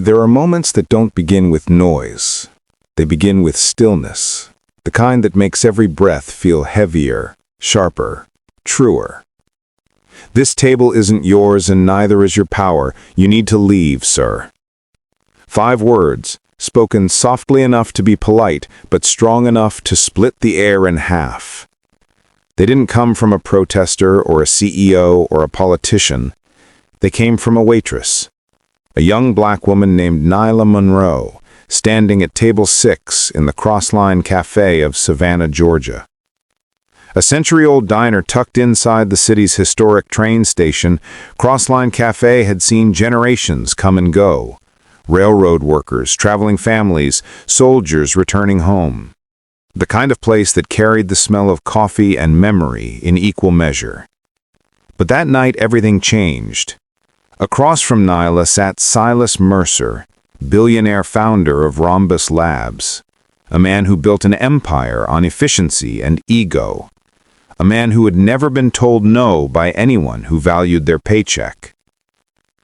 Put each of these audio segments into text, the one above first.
There are moments that don't begin with noise. They begin with stillness, the kind that makes every breath feel heavier, sharper, truer. This table isn't yours and neither is your power. You need to leave, sir. 5 words, spoken softly enough to be polite, but strong enough to split the air in half. They didn't come from a protester or a CEO or a politician. They came from a waitress, a young black woman named Nyla Monroe, standing at table 6 in the Crossline Café of Savannah, Georgia. A century-old diner tucked inside the city's historic train station, Crossline Café had seen generations come and go. Railroad workers, traveling families, soldiers returning home. The kind of place that carried the smell of coffee and memory in equal measure. But that night everything changed. Across from Nyla sat Silas Mercer, billionaire founder of Rhombus Labs, a man who built an empire on efficiency and ego, a man who had never been told no by anyone who valued their paycheck.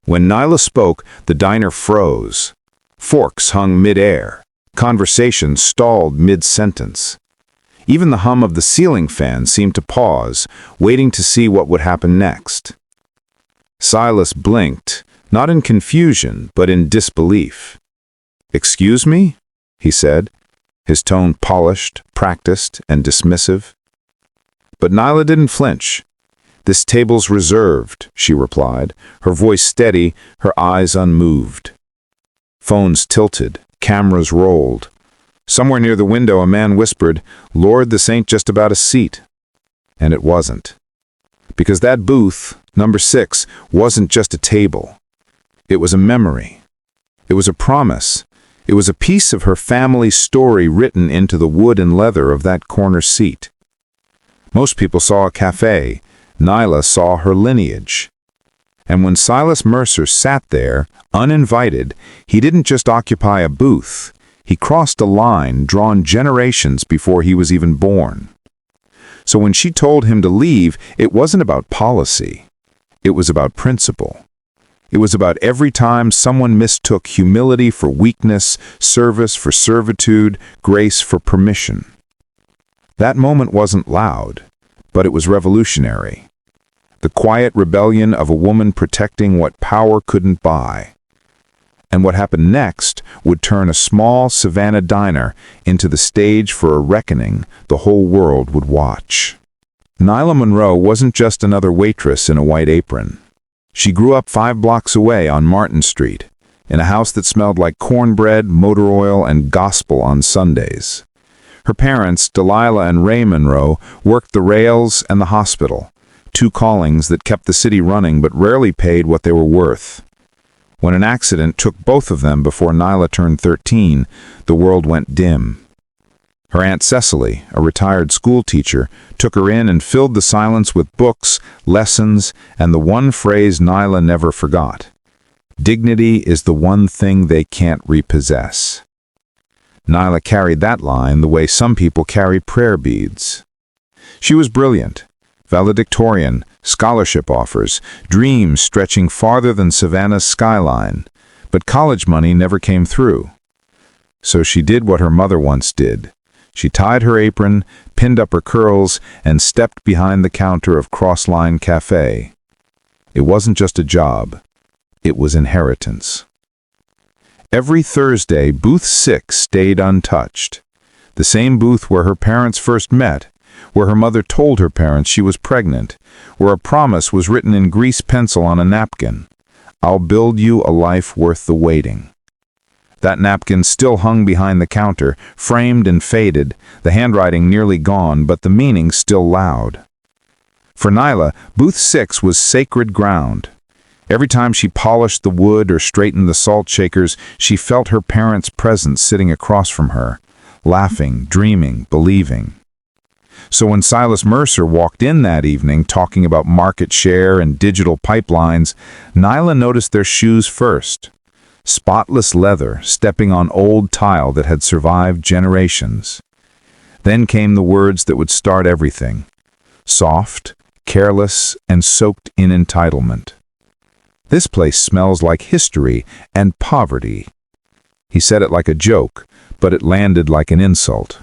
When Nyla spoke, the diner froze. Forks hung mid-air. Conversation stalled mid-sentence. Even the hum of the ceiling fan seemed to pause, waiting to see what would happen next. Silas blinked, not in confusion, but in disbelief. "Excuse me?" he said, his tone polished, practiced, and dismissive. But Nyla didn't flinch. "This table's reserved," she replied, her voice steady, her eyes unmoved. Phones tilted, cameras rolled. Somewhere near the window a man whispered, "Lord, this ain't just about a seat." And it wasn't. Because that booth, number 6, wasn't just a table. It was a memory. It was a promise. It was a piece of her family's story written into the wood and leather of that corner seat. Most people saw a cafe. Nyla saw her lineage. And when Silas Mercer sat there, uninvited, he didn't just occupy a booth. He crossed a line drawn generations before he was even born. So when she told him to leave, it wasn't about policy. It was about principle. It was about every time someone mistook humility for weakness, service for servitude, grace for permission. That moment wasn't loud, but it was revolutionary. The quiet rebellion of a woman protecting what power couldn't buy. And what happened next would turn a small Savannah diner into the stage for a reckoning the whole world would watch. Nyla Monroe wasn't just another waitress in a white apron. She grew up 5 blocks away on Martin Street, in a house that smelled like cornbread, motor oil, and gospel on Sundays. Her parents, Delilah and Ray Monroe, worked the rails and the hospital, 2 callings that kept the city running but rarely paid what they were worth. When an accident took both of them before Nyla turned 13, the world went dim. Her Aunt Cecily, a retired school teacher, took her in and filled the silence with books, lessons, and the one phrase Nyla never forgot. Dignity is the one thing they can't repossess. Nyla carried that line the way some people carry prayer beads. She was brilliant, valedictorian, scholarship offers, dreams stretching farther than Savannah's skyline, but college money never came through. So she did what her mother once did. She tied her apron, pinned up her curls, and stepped behind the counter of Crossline Café. It wasn't just a job. It was inheritance. Every Thursday, booth 6 stayed untouched. The same booth where her parents first met, where her mother told her parents she was pregnant, where a promise was written in grease pencil on a napkin. "I'll build you a life worth the waiting." That napkin still hung behind the counter, framed and faded, the handwriting nearly gone, but the meaning still loud. For Nyla, booth 6 was sacred ground. Every time she polished the wood or straightened the salt shakers, she felt her parents' presence sitting across from her, laughing, dreaming, believing. So when Silas Mercer walked in that evening talking about market share and digital pipelines, Nyla noticed their shoes first. Spotless leather stepping on old tile that had survived generations. Then came the words that would start everything. Soft, careless, and soaked in entitlement. This place smells like history and poverty." He said it like a joke, but it landed like an insult.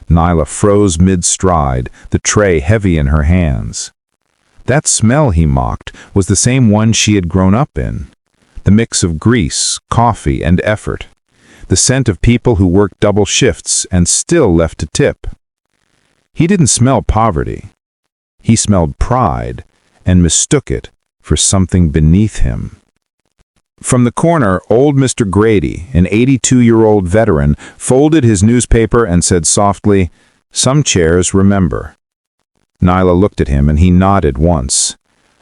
Nyla froze mid-stride, the tray heavy in her hands. That smell, he mocked, was the same one she had grown up in. The mix of grease, coffee, and effort. The scent of people who worked double shifts and still left a tip. He didn't smell poverty. He smelled pride and mistook it for something beneath him. From the corner, old Mr. Grady, an 82-year-old veteran, folded his newspaper and said softly, "Some chairs remember." Nyla looked at him and he nodded once.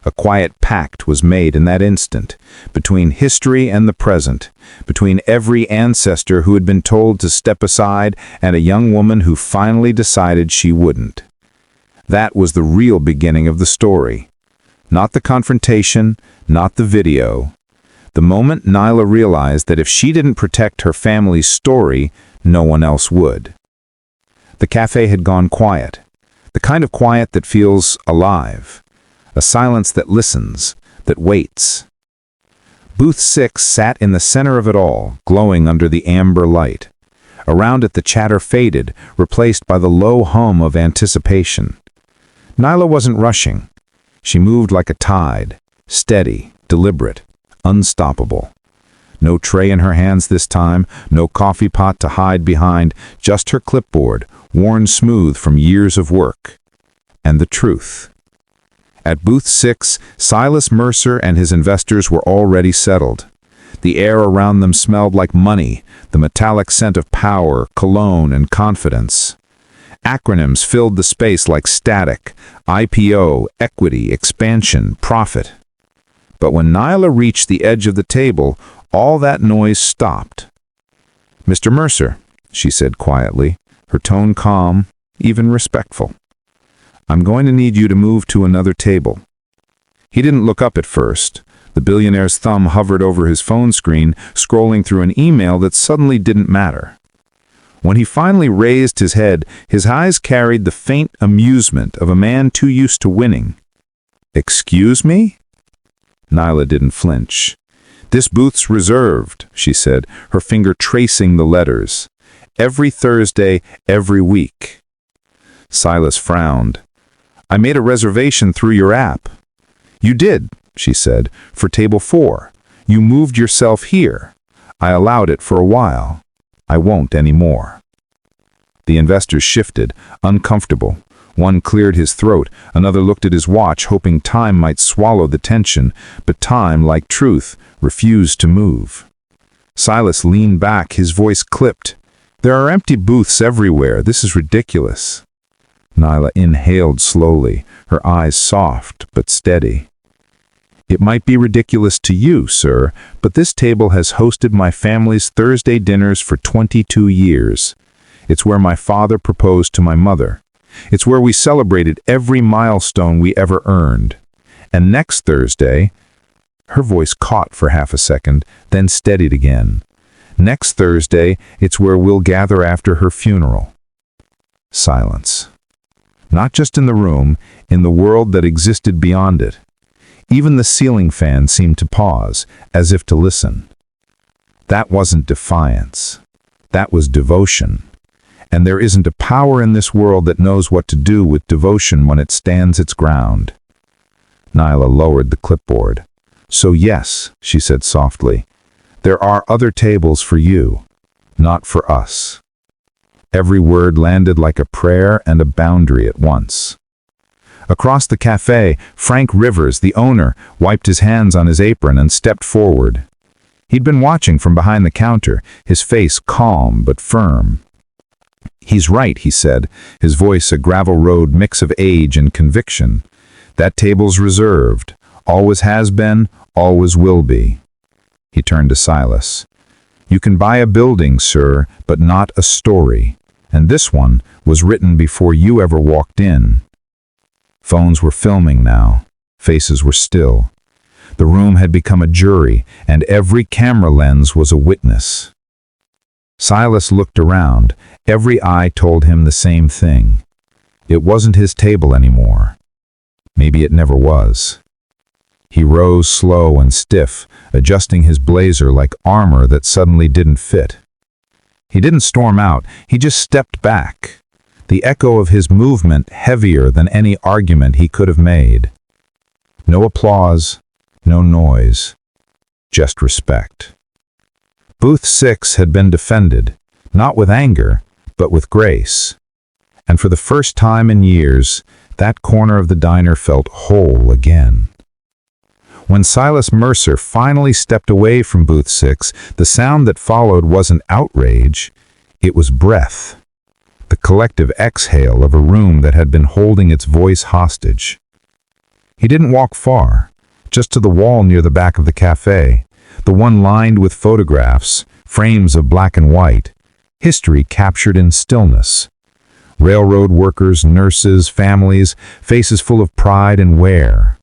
A quiet pact was made in that instant, between history and the present, between every ancestor who had been told to step aside and a young woman who finally decided she wouldn't. That was the real beginning of the story. Not the confrontation, not the video. The moment Nyla realized that if she didn't protect her family's story, no one else would. The cafe had gone quiet, the kind of quiet that feels alive, a silence that listens, that waits. Booth 6 sat in the center of it all, glowing under the amber light. Around it the chatter faded, replaced by the low hum of anticipation. Nyla wasn't rushing. She moved like a tide, steady, deliberate, unstoppable. No tray in her hands this time, no coffee pot to hide behind, just her clipboard, worn smooth from years of work. And the truth. At Booth 6, Silas Mercer and his investors were already settled. The air around them smelled like money, the metallic scent of power, cologne, and confidence. Acronyms filled the space like static: IPO, equity, expansion, profit. But when Nyla reached the edge of the table, all that noise stopped. "Mr. Mercer," she said quietly, her tone calm, even respectful. "I'm going to need you to move to another table." He didn't look up at first. The billionaire's thumb hovered over his phone screen, scrolling through an email that suddenly didn't matter. When he finally raised his head, his eyes carried the faint amusement of a man too used to winning. "Excuse me?" Nyla didn't flinch. "This booth's reserved," she said, her finger tracing the letters. "Every Thursday, every week." Silas frowned. "I made a reservation through your app." "You did," she said, "for table 4. You moved yourself here. I allowed it for a while. I won't anymore." The investors shifted, uncomfortable. One cleared his throat, another looked at his watch, hoping time might swallow the tension, but time, like truth, refused to move. Silas leaned back, his voice clipped. "There are empty booths everywhere. This is ridiculous." Nyla inhaled slowly, her eyes soft but steady. "It might be ridiculous to you, sir, but this table has hosted my family's Thursday dinners for 22 years. It's where my father proposed to my mother. It's where we celebrated every milestone we ever earned. And next Thursday—" her voice caught for half a second, then steadied again. "Next Thursday, it's where we'll gather after her funeral." Silence. Not just in the room, in the world that existed beyond it. Even the ceiling fan seemed to pause, as if to listen. That wasn't defiance. That was devotion. And there isn't a power in this world that knows what to do with devotion when it stands its ground. Nyla lowered the clipboard. "So yes," she said softly, "there are other tables for you, not for us." Every word landed like a prayer and a boundary at once. Across the cafe, Frank Rivers, the owner, wiped his hands on his apron and stepped forward. He'd been watching from behind the counter, his face calm but firm. "He's right," he said, his voice a gravel road mix of age and conviction. "That table's reserved. Always has been, always will be." He turned to Silas. "You can buy a building, sir, but not a story. And this one was written before you ever walked in." Phones were filming now. Faces were still. The room had become a jury, and every camera lens was a witness. Silas looked around. Every eye told him the same thing. It wasn't his table anymore. Maybe it never was. He rose slow and stiff, adjusting his blazer like armor that suddenly didn't fit. He didn't storm out, he just stepped back, the echo of his movement heavier than any argument he could have made. No applause, no noise, just respect. Booth 6 had been defended, not with anger, but with grace. And for the first time in years, that corner of the diner felt whole again. When Silas Mercer finally stepped away from Booth 6, the sound that followed wasn't outrage, it was breath. The collective exhale of a room that had been holding its voice hostage. He didn't walk far, just to the wall near the back of the cafe, the one lined with photographs, frames of black and white, history captured in stillness. Railroad workers, nurses, families, faces full of pride and wear.